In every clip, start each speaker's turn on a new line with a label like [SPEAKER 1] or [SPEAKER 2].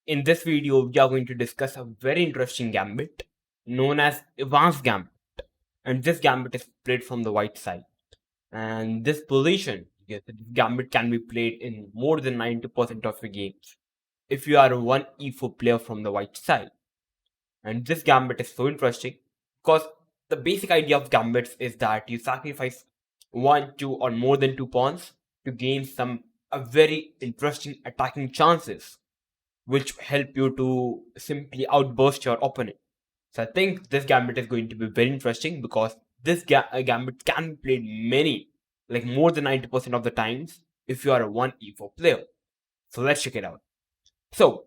[SPEAKER 1] In this video, we are going to discuss a very interesting gambit known as advanced gambit. And this gambit is played from the white side. And this position, yes, this gambit can be played in more than 90% of the games if you are a 1e4 player from the white side. And this gambit is so interesting because the basic idea of gambits is that you sacrifice one, two, or more than two pawns to gain some a very interesting attacking chances, which help you to simply outburst your opponent. So I think this gambit is going to be very interesting because this gambit can be played like more than 90% of the times if you are a 1e4 player. So let's check it out. So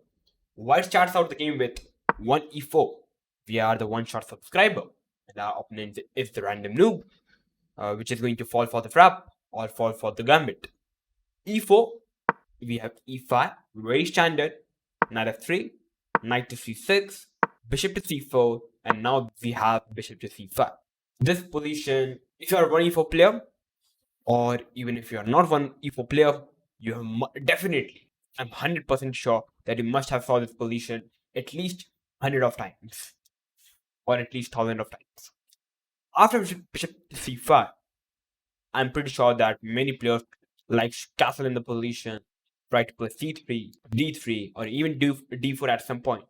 [SPEAKER 1] white starts out the game with 1e4. We are the one-shot subscriber, and our opponent is the random noob, which is going to fall for the trap or fall for the gambit. e4, we have e5, very standard, knight f3, knight to c6, bishop to c4, and now we have bishop to c5. This position, if you are a 1e4 player, or even if you are not 1e4 player, you have definitely, I'm 100% sure that you must have saw this position at least 100 of times, or at least 1000 of times. After bishop to c5, I'm pretty sure that many players like castle in the position, try to play c3, d3, or even d4 at some point.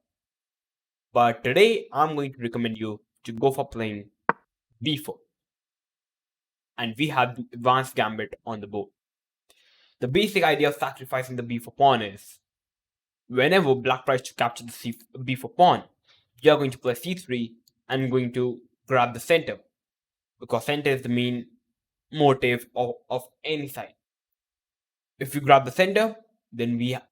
[SPEAKER 1] But today, I'm going to recommend you to go for playing b4. And we have the advanced gambit on the board. The basic idea of sacrificing the b4 pawn is, whenever black tries to capture the b4 pawn, you are going to play c3 and going to grab the center, because center is the main motive of any side. If you grab the center, then we are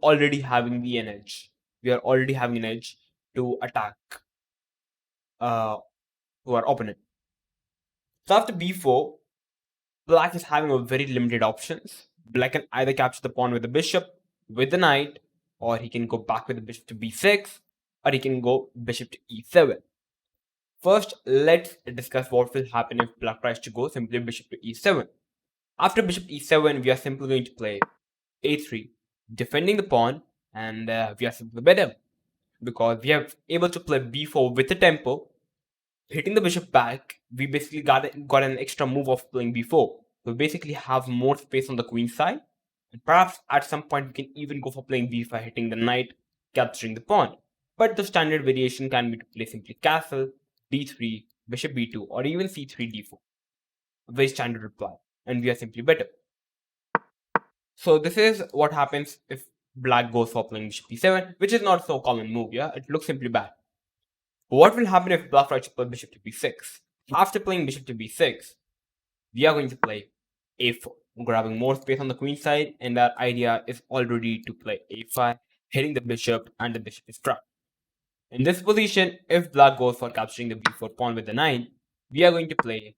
[SPEAKER 1] already having an edge. We are already having an edge to attack to our opponent. So after b4, black is having a very limited options. Black can either capture the pawn with the bishop, with the knight, or he can go back with the bishop to b6, or he can go bishop to e7. First, let's discuss what will happen if black tries to go simply bishop to e7. After bishop e7, we are simply going to play a3, defending the pawn, and we are simply better because we are able to play b4 with the tempo, hitting the bishop back. We basically got an extra move of playing b4. We basically have more space on the queen side, and perhaps at some point we can even go for playing b5, hitting the knight, capturing the pawn. But the standard variation can be to play simply castle, d3, bishop b2, or even c3, d4. A very standard reply, and we are simply better. So this is what happens if black goes for playing bishop e7, which is not so common move, yeah? It looks simply bad. What will happen if black tries to play bishop to b6? After playing bishop to b6, we are going to play a4, grabbing more space on the queen side, and our idea is already to play a5, hitting the bishop, and the bishop is trapped. In this position, if black goes for capturing the b4 pawn with the knight, we are going to play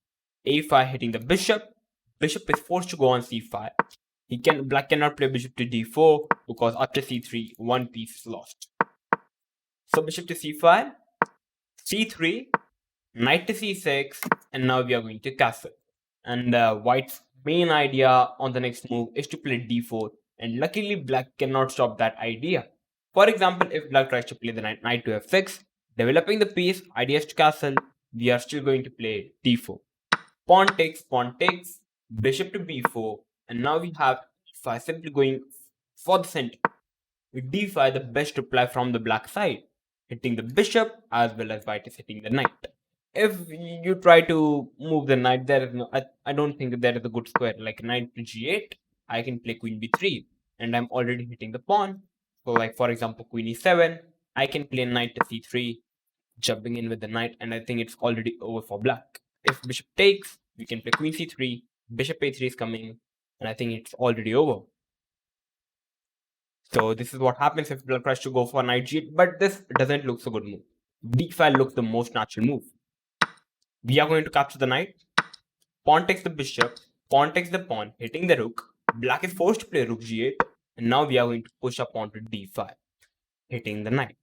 [SPEAKER 1] a5, hitting the bishop. Bishop is forced to go on c5. Black cannot play bishop to d4 because after c3, one piece is lost. So bishop to c5, c3, knight to c6, and now we are going to castle. And white's main idea on the next move is to play d4, and luckily black cannot stop that idea. For example, if black tries to play the knight to f6, developing the piece, ideas to castle, we are still going to play d4. Pawn takes, bishop to b4, and now we have e5 simply going for the center. With d5, the best reply from the black side, hitting the bishop as well as white is hitting the knight. If you try to move the knight, there is no, I don't think that there is a good square. Like knight to g8, I can play queen b3, and I'm already hitting the pawn. So like for example, queen e7, I can play knight to c3, jumping in with the knight, and I think it's already over for black. If bishop takes, we can play queen c3, bishop a3 is coming, and I think it's already over. So this is what happens if black tries to go for knight g8, but this doesn't look so good move. d5 looks the most natural move. We are going to capture the knight. Pawn takes the bishop, pawn takes the pawn, hitting the rook. Black is forced to play rook g8, and now we are going to push up pawn to d5, hitting the knight.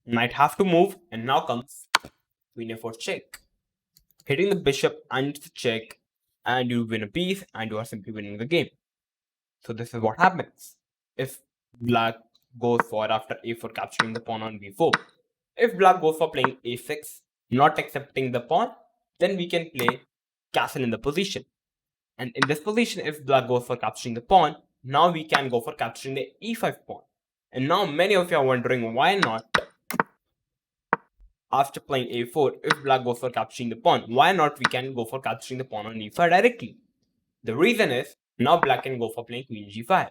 [SPEAKER 1] Knight have to move, and now comes queen a4 check. Hitting the bishop and the check, and you win a piece, and you are simply winning the game. So this is what happens. If black goes for after a4 capturing the pawn on b4. If black goes for playing a6, not accepting the pawn, then we can play castle in the position. And in this position, if black goes for capturing the pawn, now we can go for capturing the e5 pawn. And now many of you are wondering why not, after playing a4, if black goes for capturing the pawn, why not we can go for capturing the pawn on e5 directly? The reason is, now black can go for playing queen g5,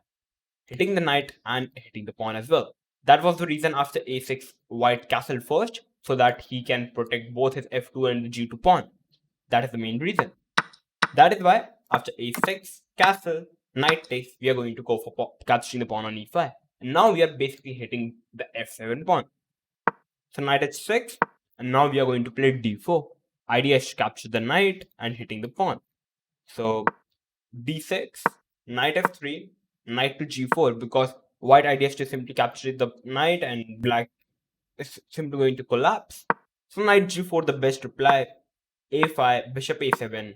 [SPEAKER 1] hitting the knight and hitting the pawn as well. That was the reason after a6, white castled first, so that he can protect both his f2 and the g2 pawn. That is the main reason. That is why after a6, castle, knight takes, we are going to go for capturing the pawn on e5. And now we are basically hitting the f7 pawn. So knight h6, and now we are going to play d4. Idea is to capture the knight and hitting the pawn. So d6, knight f3, knight to g4, because white idea is to simply capture the knight and black is simply going to collapse. So knight g4, the best reply, a5, bishop a7,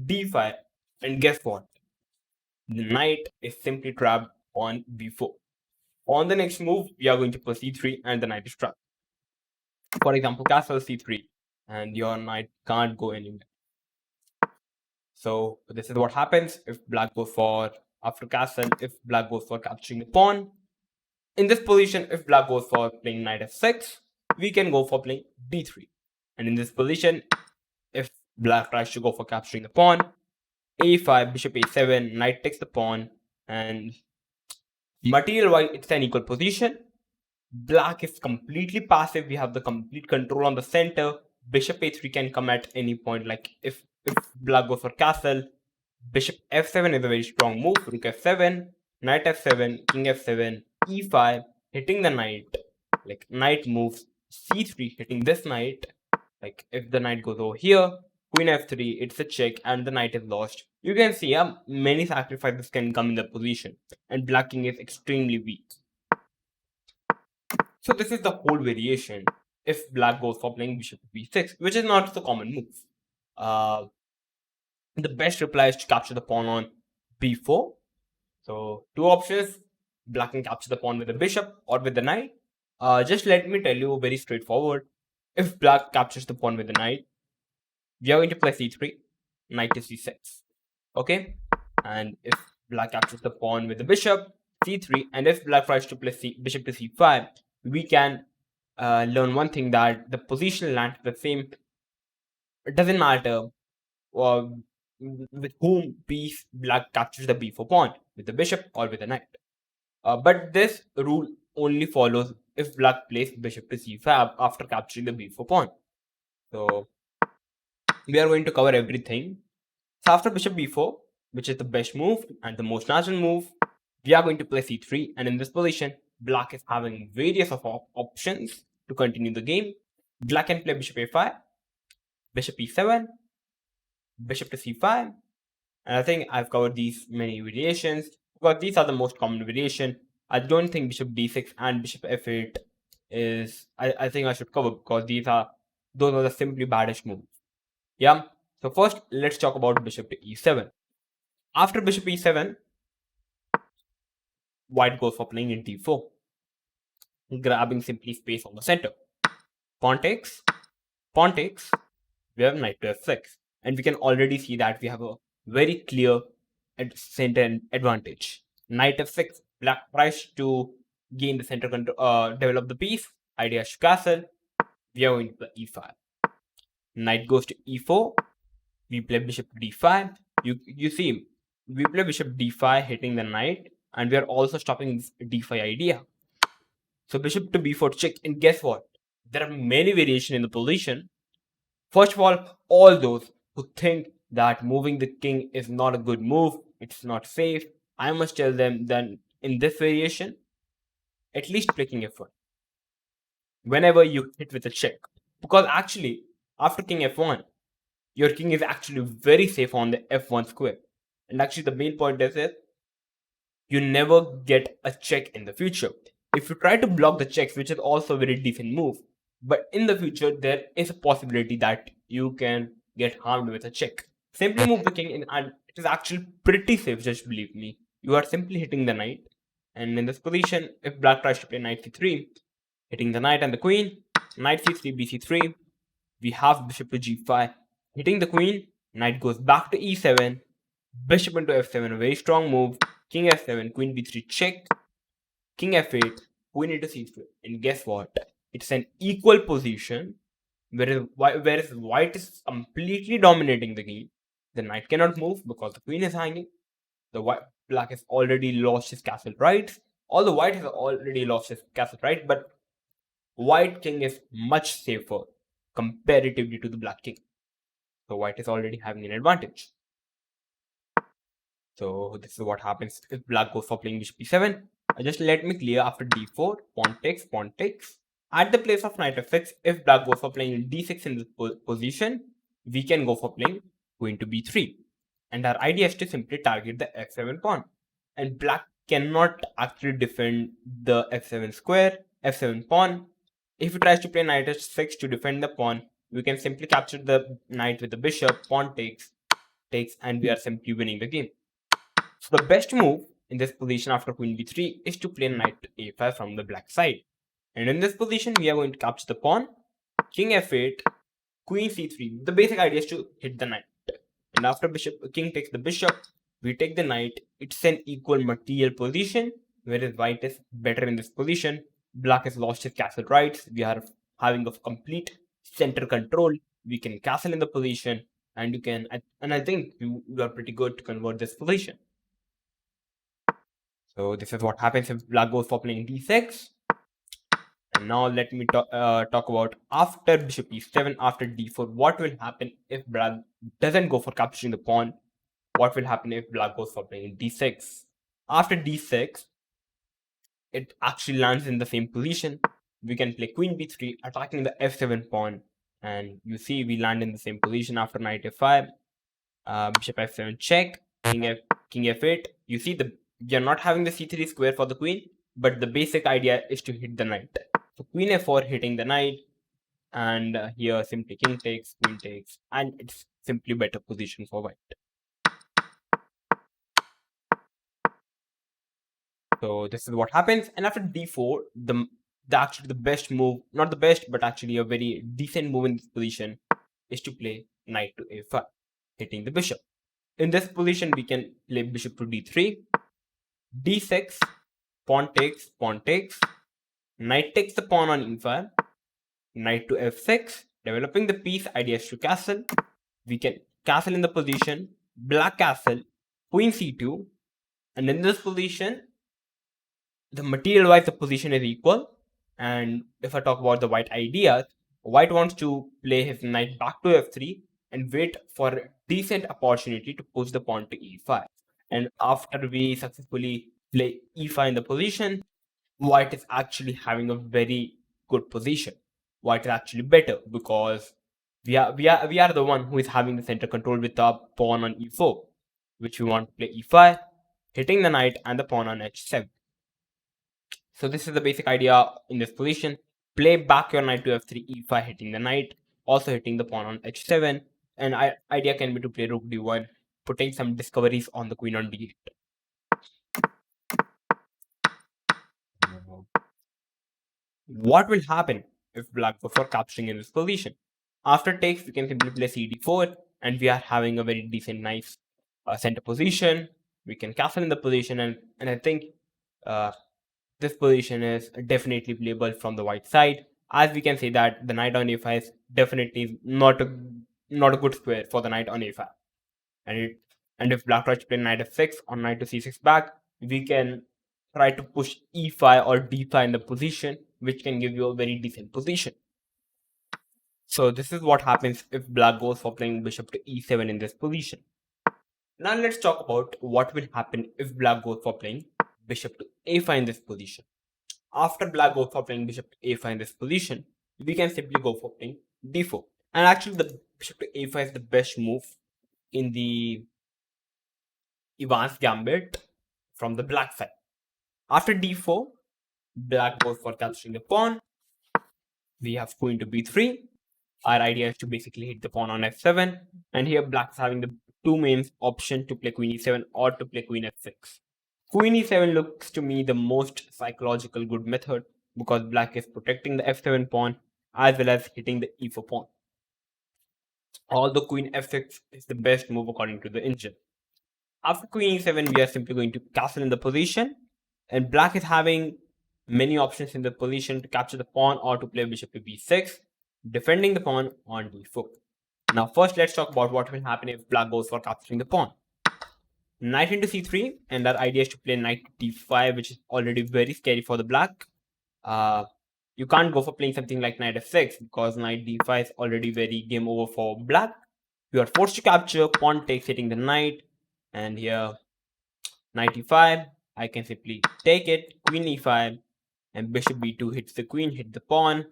[SPEAKER 1] d5, and guess what? The knight is simply trapped on b4. On the next move, we are going to play c3 and the knight is trapped. For example, castle c3, and your knight can't go anywhere. So this is what happens if black goes for, after castle, if black goes for capturing the pawn. In this position, if black goes for playing knight f6, we can go for playing d3. And in this position, if black tries to go for capturing the pawn, a5, bishop a7, knight takes the pawn, and material-wise, it's an equal position. Black is completely passive. We have the complete control on the center. Bishop a3 can come at any point. Like if black goes for castle, bishop f7 is a very strong move. Rook f7, knight f7, king f7, e5, hitting the knight. Like knight moves c3, hitting this knight. Like if the knight goes over here, queen f3, it's a check and the knight is lost. You can see many sacrifices can come in the position, and black king is extremely weak. So this is the whole variation if black goes for playing bishop b6, which is not the common move. The best reply is to capture the pawn on b4. So two options, black can capture the pawn with the bishop or with the knight. Just let me tell you very straightforward. If black captures the pawn with the knight, we are going to play c3, knight to c6. Okay? And if black captures the pawn with the bishop, c3, and if black tries to play bishop to c5, we can learn one thing, that the positional land is the same. It doesn't matter with whom piece black captures the b4 pawn, with the bishop or with the knight. But this rule only follows if black plays bishop to c5 after capturing the b4 pawn. So we are going to cover everything. So after bishop b4, which is the best move and the most natural move, we are going to play c3, and in this position, black is having various of options to continue the game. Black can play bishop a5, bishop e7, bishop to c5, and I think I've covered these many variations because these are the most common variation. I don't think bishop d6 and bishop f8 is, I think I should cover, because those are the simply baddest moves. Yeah. So first, let's talk about bishop to e7. After bishop e7, white goes for playing in d4, grabbing simply space on the center. Pawn takes, we have knight to f6. And we can already see that we have a very clear center advantage. Knight f6, black tries to gain the center control, develop the piece. Idea is to castle. We are going to play e5. Knight goes to e4. We play bishop d5. You see, we play bishop d5 hitting the knight, and we are also stopping this d5 idea. So bishop to b4 check, and guess what? There are many variations in the position. First of all those who think that moving the king is not a good move, it's not safe, I must tell them that in this variation, at least play king f1 whenever you hit with a check. Because actually, after king f1, your king is actually very safe on the f1 square. And actually, the main point is that you never get a check in the future. If you try to block the checks, which is also a very decent move, but in the future, there is a possibility that you can get harmed with a check. Simply move the king in, and it is actually pretty safe, just believe me. You are simply hitting the knight, And in this position, if black tries to play knight c3, hitting the knight and the queen, knight c3, bc3, we have bishop to g5, hitting the queen, knight goes back to e7, bishop into f7, a very strong move, king f7, queen b3 check, king f8, queen into c3. And guess what? It's an equal position, whereas white is completely dominating the game. The knight cannot move because the queen is hanging. Black has already lost his castle rights. Although white has already lost his castle right, but white king is much safer comparatively to the black king. So white is already having an advantage. So this is what happens if black goes for playing bishop e7. Just let me clear after d4, pawn takes, pawn takes. At the place of knight f6, if black goes for playing d6 in this position, we can go for playing queen to b3. And our idea is to simply target the f7 pawn. And black cannot actually defend the f7 square, f7 pawn. If he tries to play knight h6 to defend the pawn, we can simply capture the knight with the bishop, pawn takes, and we are simply winning the game. So the best move in this position after queen b3 is to play knight to a5 from the black side. And in this position, we are going to capture the pawn, king f8, queen c3. The basic idea is to hit the knight. And after king takes the bishop, we take the knight. It's an equal material position, whereas white is better in this position. Black has lost his castle rights. We are having a complete center control. We can castle in the position, and I think you are pretty good to convert this position. So this is what happens if black goes for playing d6. And now let me talk about after bishop e7, after d4, what will happen if black doesn't go for capturing the pawn? What will happen if black goes for playing d6? After d6, it actually lands in the same position. We can play queen b3, attacking the f7 pawn. And you see we land in the same position after knight f5, bishop f7 check, king f8. You see we are not having the c3 square for the queen, but the basic idea is to hit the knight. So queen f4 hitting the knight, and here simply king takes, queen takes, and it's simply better position for white. So this is what happens, and after d4, actually the best move, not the best, but actually a very decent move in this position is to play knight to a5, hitting the bishop. In this position, we can play bishop to d3, d6, pawn takes, knight takes the pawn on e5, knight to f6, developing the piece, idea is to castle. We can castle in the position, black castle, queen c2, and in this position, the material wise, the position is equal. And if I talk about the white ideas, white wants to play his knight back to f3 and wait for a decent opportunity to push the pawn to e5. And after we successfully play e5 in the position, white is actually having a very good position. White is actually better because we are the one who is having the center control with our pawn on e4, which we want to play e5, hitting the knight and the pawn on h7. So this is the basic idea in this position. Play back your knight to f3, e5, hitting the knight, also hitting the pawn on h7. And idea can be to play rook d1, putting some discoveries on the queen on d8. What will happen if black goes for capturing in this position? After takes, we can simply play cd4, and we are having a very decent, nice center position. We can castle in the position, and I think this position is definitely playable from the white side, as we can say that the knight on a5 is definitely not a good square for the knight on a5. And if black tries to play knight f6 or knight to c6 back, we can try to push e5 or d5 in the position, which can give you a very decent position. So this is what happens if black goes for playing bishop to e7 in this position. Now let's talk about what will happen if black goes for playing bishop to a5 in this position. After black goes for playing bishop to a5 in this position, we can simply go for playing d4. And actually the bishop to a5 is the best move in the Ivan's Gambit from the black side. After d4, black goes for capturing the pawn. We have queen to b3. Our idea is to basically hit the pawn on f7. And here black is having the two main options to play queen e7 or to play queen f6. Queen e7 looks to me the most psychological good method because black is protecting the f7 pawn as well as hitting the e4 pawn. Although queen f6 is the best move according to the engine. After queen e7, we are simply going to castle in the position, and black is having many options in the position to capture the pawn or to play bishop to b6, defending the pawn on d4. Now first let's talk about what will happen if black goes for capturing the pawn. Knight into c3, and our idea is to play knight to d5, which is already very scary for the black. You can't go for playing something like knight f6 because knight d5 is already very game over for black. You are forced to capture, pawn takes hitting the knight, and here knight e5, I can simply take it, queen e5, and bishop b2 hits the queen, hit the pawn,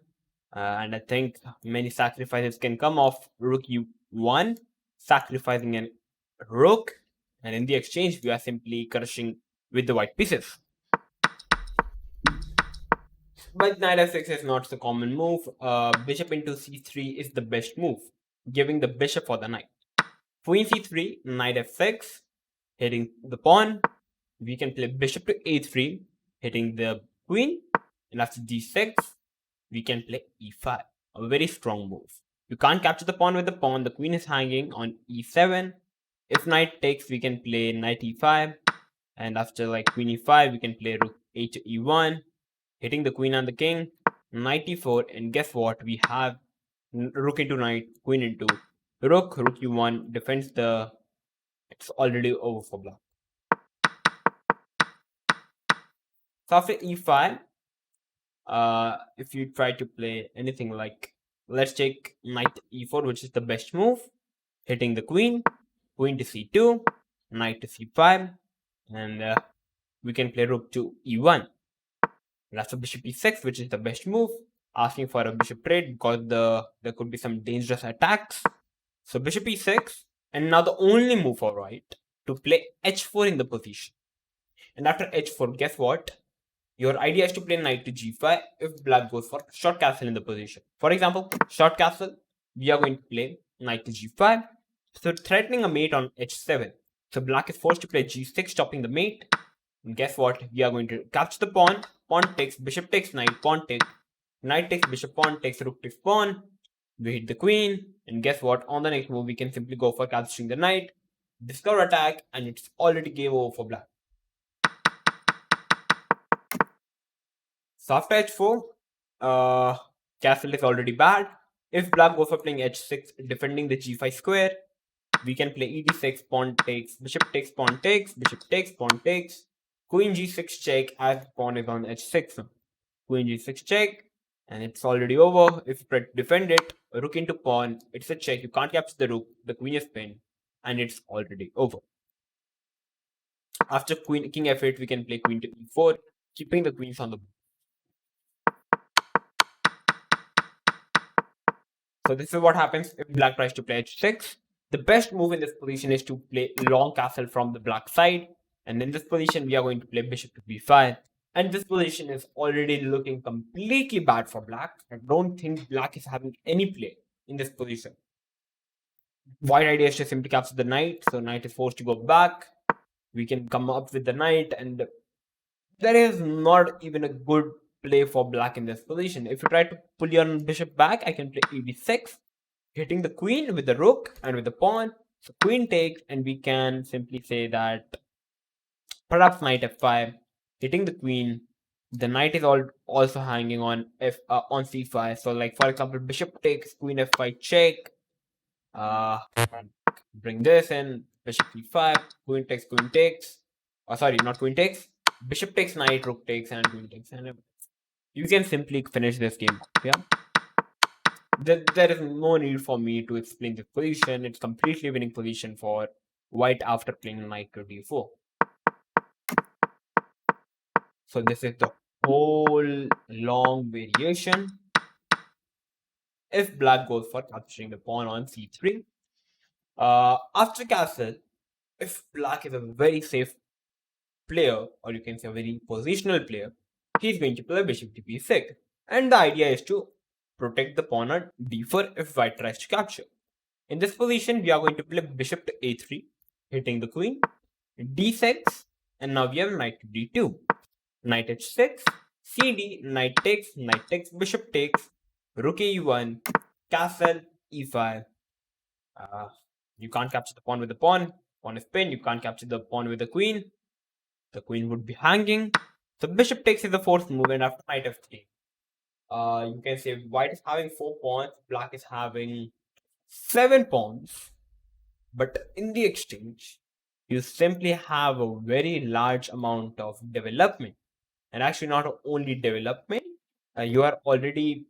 [SPEAKER 1] and I think many sacrifices can come off. Rook e1, sacrificing an rook, and in the exchange we are simply crushing with the white pieces. But knight f6 is not the common move. Bishop into c3 is the best move, giving the bishop for the knight. Queen c3, knight f6, hitting the pawn. We can play bishop to a3, hitting the queen, and after d6, we can play e5, a very strong move. You can't capture the pawn with the pawn, the queen is hanging on e7. If knight takes, we can play knight e5, and after like queen e5, we can play rook a to e1, hitting the queen and the king, knight e4, and guess what? We have rook into knight, queen into rook, rook e1, defends the... It's already over for black. So after e5, if you try to play anything like, let's take knight e4, which is the best move, hitting the queen, queen to c2, knight to c5, and we can play rook to e1. And after bishop e6, which is the best move, asking for a bishop trade because there could be some dangerous attacks. So bishop e6, and now the only move for white to play h4 in the position. And after h4, guess what? Your idea is to play knight to g5 if black goes for short castle in the position. For example, short castle, we are going to play knight to g5, so threatening a mate on h7. So black is forced to play g6, stopping the mate. And guess what? We are going to capture the pawn. Pawn takes, bishop takes, knight, pawn takes, knight takes, bishop, pawn takes, rook takes, pawn. We hit the queen, and guess what? On the next move, we can simply go for capturing the knight, discover attack, and it's already game over for black. So after h4, castle is already bad. If black goes for playing h6, defending the g5 square, we can play ed6, pawn takes, bishop takes, pawn takes, bishop takes, pawn takes, queen g6 check as pawn is on h6. Queen g6 check, and it's already over. If you try to defend it, rook into pawn, it's a check. You can't capture the rook, the queen is pinned, and it's already over. After king f8, we can play queen to e4, keeping the queens on the board. So this is what happens if black tries to play h6. The best move in this position is to play long castle from the black side. And in this position, we are going to play bishop to b5. And this position is already looking completely bad for black. I don't think black is having any play in this position. White idea is to simply capture the knight. So knight is forced to go back. We can come up with the knight, and there is not even a good play for black in this position. If you try to pull your bishop back, I can play ed6, hitting the queen with the rook and with the pawn. So queen takes, and we can simply say that perhaps knight f5, hitting the queen. The knight is also hanging on on c5. So like for example, bishop takes, queen f5 check. Bring this in, bishop e5, queen takes, queen takes. Sorry, not queen takes. Bishop takes, knight, rook takes, and queen takes, and you can simply finish this game. Yeah. There is no need for me to explain this position. It's completely winning position for white after playing knight to d4. So this is the whole long variation. If black goes for capturing the pawn on c3, after castle, if black is a very safe player, or you can say a very positional player, he's going to play bishop to b6. And the idea is to protect the pawn on d4 if white tries to capture. In this position, we are going to play bishop to a3, hitting the queen, d6, And now we have knight to d2. Knight h6, cd, knight takes, bishop takes, rook e1, castle, e5. Uh, you can't capture the pawn with the pawn. Pawn is pinned. You can't capture the pawn with the queen. The queen would be hanging. So bishop takes is the fourth move, and after knight f3. You can say white is having 4 pawns, black is having 7 pawns. But in the exchange, you simply have a very large amount of development. And actually, not only development, you are already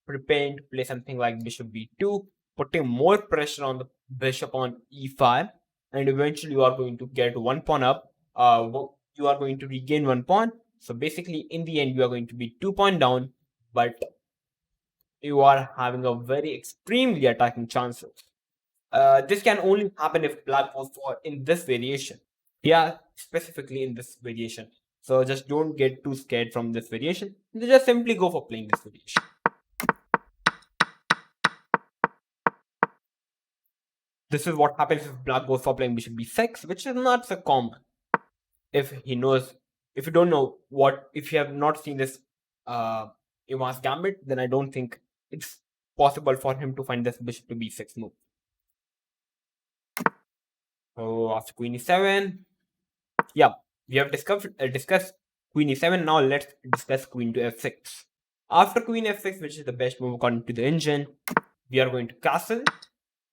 [SPEAKER 1] preparing to play something like bishop b2, putting more pressure on the bishop on e5, and eventually you are going to get 1 pawn up. You are going to regain 1 pawn. So basically, in the end, you are going to be 2 pawn down, but you are having a very extremely attacking chances. This can only happen if black goes for in this variation. Yeah, specifically in this variation. So just don't get too scared from this variation. Just simply go for playing this variation. This is what happens if black goes for playing bishop b6, which is not so common. If you don't know if you have not seen this Ivan's Gambit, then I don't think it's possible for him to find this bishop to b6 move. So after queen e7, yeah, we have discussed queen e7. Now let's discuss queen to f6. After queen f6, which is the best move according to the engine, we are going to castle,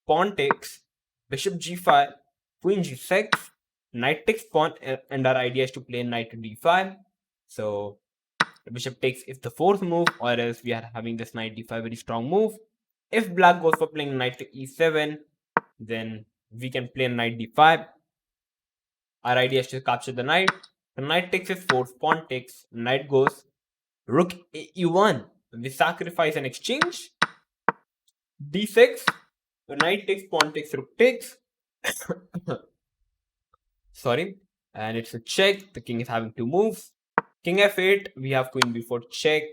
[SPEAKER 1] pawn takes, bishop g5, queen g6, knight takes pawn, and our idea is to play knight to d5. So the bishop takes is the fourth move, or else we are having this knight d5 very strong move. If black goes for playing knight to e7, then we can play knight d5. Our idea is to capture the knight. The knight takes is fourth, pawn takes, knight goes, rook e1. We sacrifice an exchange. d6, the knight takes, pawn takes, rook takes. Sorry. And it's a check. The king is having 2 moves. King f8, we have queen b4 check.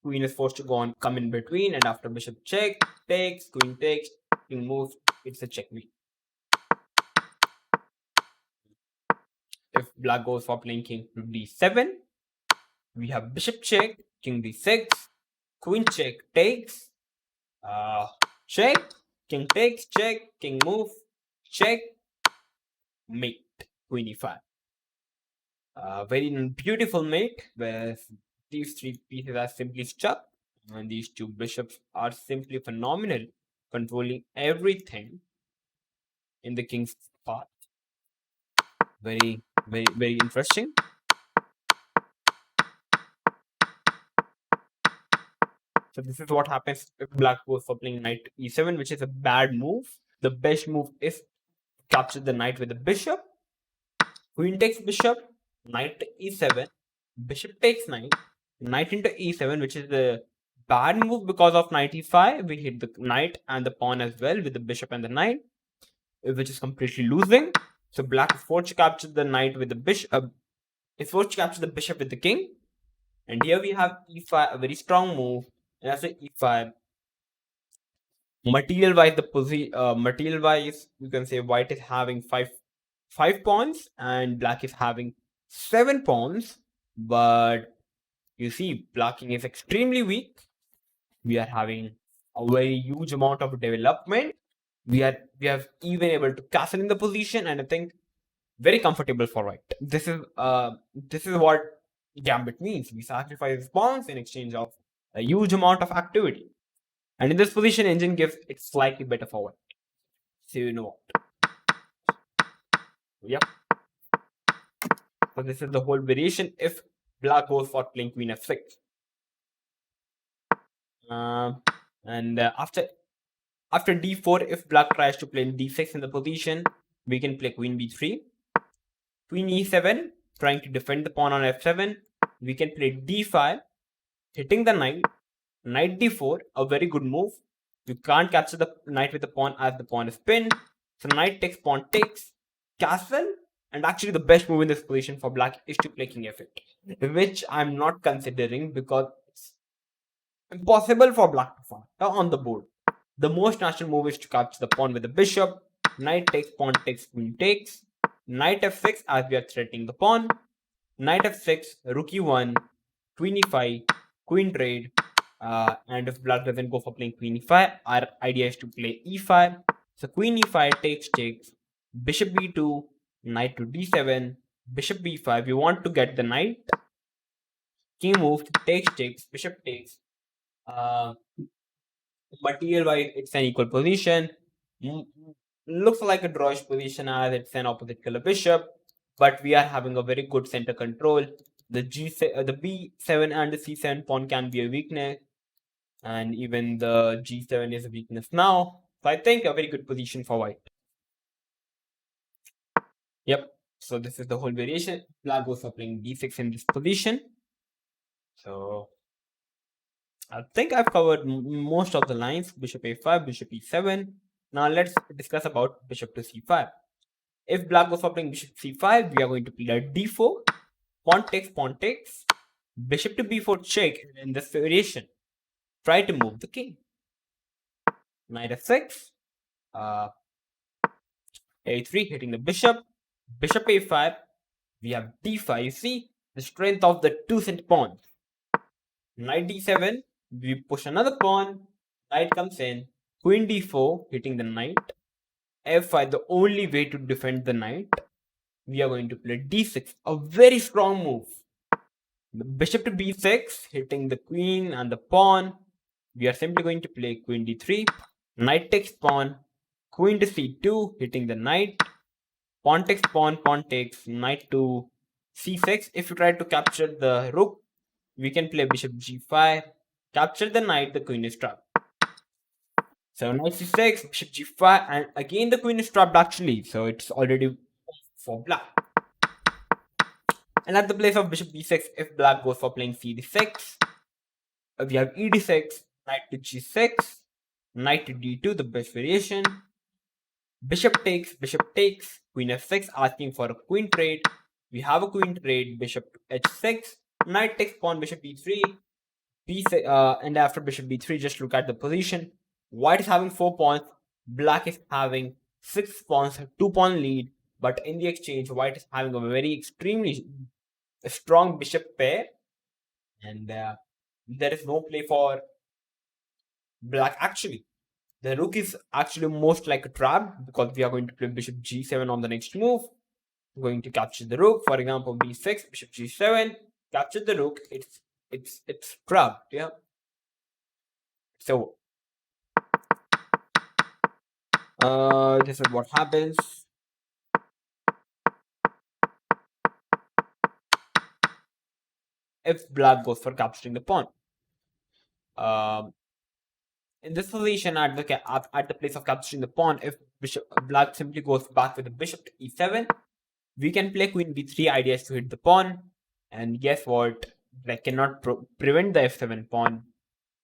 [SPEAKER 1] Queen is forced to come in between, and after bishop check, takes, queen takes, king moves, it's a checkmate. If black goes for playing king to d7, we have bishop check, king d6, queen check takes, check, king takes, check, king move, check, mate, queen e5. Very beautiful mate where these 3 pieces are simply stuck, and these 2 bishops are simply phenomenal, controlling everything in the king's path. Very, very, very interesting. So this is what happens if black goes for playing knight e7, which is a bad move. The best move is capture the knight with the bishop. Queen takes bishop, knight to e7, bishop takes knight, knight into e7, which is the bad move because of knight e5. We hit the knight and the pawn as well with the bishop and the knight, which is completely losing. So black is forced to capture the knight with the bishop. Is forced to capture the bishop with the king. And here we have e5, a very strong move. And after e5, material wise, you can say white is having five pawns and black is having 7 pawns. But you see, blocking is extremely weak. We are having a very huge amount of development. We have even able to castle in the position, and I think very comfortable for white. This is what Gambit means. We sacrifice pawns in exchange of a huge amount of activity. And in this position, engine gives it slightly better for white. So you know what. Yep. So this is the whole variation if black goes for playing queen f6. After d4, if black tries to play d6 in the position, we can play queen b3. Queen e7, trying to defend the pawn on f7. We can play d5, hitting the knight. Knight d4, a very good move. You can't capture the knight with the pawn as the pawn is pinned. So knight takes, pawn takes, castle. And actually the best move in this position for black is to play king f8, which I'm not considering because it's impossible for black to find on the board. The most natural move is to capture the pawn with the bishop. Knight takes, pawn takes, queen takes. Knight f6 as we are threatening the pawn. Knight f6, rook e1, queen e5, queen trade. And if black doesn't go for playing queen e5, our idea is to play e5. So queen e5 takes, bishop b2, knight to d7, bishop b5. We want to get the knight. King moves, takes, bishop takes. Material wise, it's an equal position. Looks like a drawish position as it's an opposite color bishop, but we are having a very good center control. The the b7 and the c7 pawn can be a weakness, and even the g7 is a weakness now. So I think a very good position for white. Yep. So this is the whole variation. Black goes for playing d6 in this position. So I think I've covered most of the lines. Bishop a5, bishop e7. Now let's discuss about bishop to c5. If black goes for playing bishop c5, we are going to play a d4. Pawn takes. Bishop to b4 check. In this variation, try to move the king. Knight f6. A3 hitting the bishop. Bishop a5. We have d5. You see the strength of the two center pawns. Knight d7. We push another pawn. Knight comes in. Queen d4 hitting the knight. f5, the only way to defend the knight. We are going to play d6, a very strong move. The bishop to b6 hitting the queen and the pawn. We are simply going to play queen d3. Knight takes pawn. Queen to c2 hitting the knight. Pawn takes, knight to c6. If you try to capture the rook, we can play bishop g5. Capture the knight, the queen is trapped. So knight c6, bishop g5, and again the queen is trapped actually. So it's already for black. And at the place of bishop b6, if black goes for playing c d6, we have e d6, knight to g6, knight to d2, the best variation. Bishop takes, queen f6, asking for a queen trade. We have a queen trade, bishop to h6, knight takes pawn, bishop b3, and after bishop b3, just look at the position. White is having 4 pawns, black is having 6 pawns, 2 pawn lead, but in the exchange, white is having a very extremely strong bishop pair, and there is no play for black actually. The rook is actually most like a trap because we are going to play bishop g7 on the next move. We're going to capture the rook, for example, b6, bishop g7, capture the rook. It's trapped, yeah. So this is what happens. If black goes for capturing the pawn. In this position, at the place of capturing the pawn, if black simply goes back with the bishop to e7, we can play queen b3 ideas to hit the pawn. And guess what? Black cannot prevent the f7 pawn.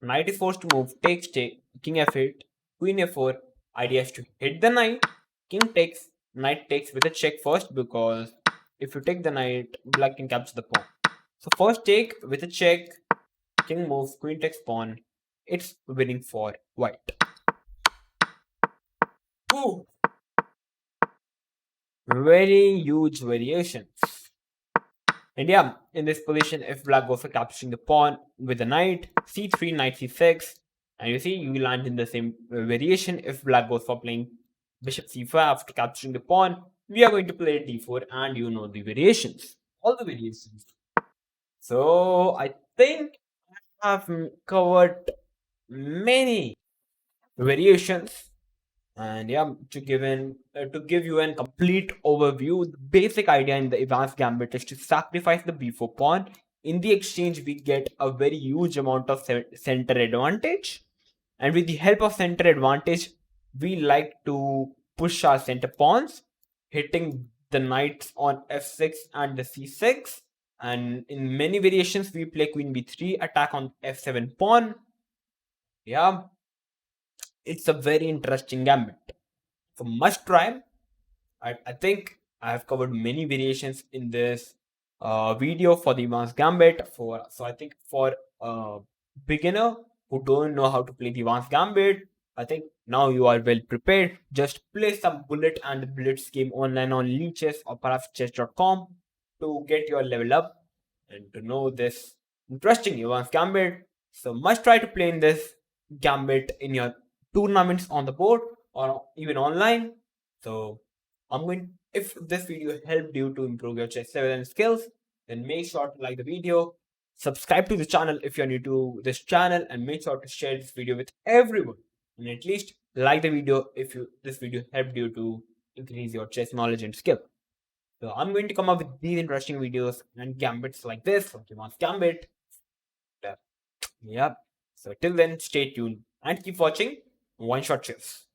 [SPEAKER 1] Knight is forced to move, takes, king f8, queen f4, ideas to hit the knight. King takes, knight takes with a check first, because if you take the knight, black can capture the pawn. So first take with a check, king moves, queen takes pawn. It's winning for white. Ooh. Very huge variations. And yeah, in this position, if black goes for capturing the pawn with the knight, c3, knight c6, and you see you land in the same variation. If black goes for playing bishop c5 after capturing the pawn, we are going to play d4, and you know the variations, all the variations. So I think I have covered many variations, and yeah, to give you a complete overview, the basic idea in the advanced gambit is to sacrifice the b4 pawn. In the exchange, we get a very huge amount of center advantage, and with the help of center advantage, we like to push our center pawns, hitting the knights on f6 and the c6. And in many variations, we play queen b3, attack on f7 pawn. Yeah, it's a very interesting gambit. So must try. I think I have covered many variations in this video for the advanced gambit. So I think for a beginner who don't know how to play the advanced gambit, I think now you are well prepared. Just play some bullet and blitz game online on leeches or perhaps chess.com to get your level up and to know this interesting advanced gambit. So must try to play in this gambit in your tournaments on the board or even online. So if this video helped you to improve your chess level and skills, then make sure to like the video, subscribe to the channel if you're new to this channel, and make sure to share this video with everyone. And at least like the video if this video helped you to increase your chess knowledge and skill. So I'm going to come up with these interesting videos and gambits like this, like Advanced Gambit. Yep. So till then, stay tuned and keep watching One Shot Chess.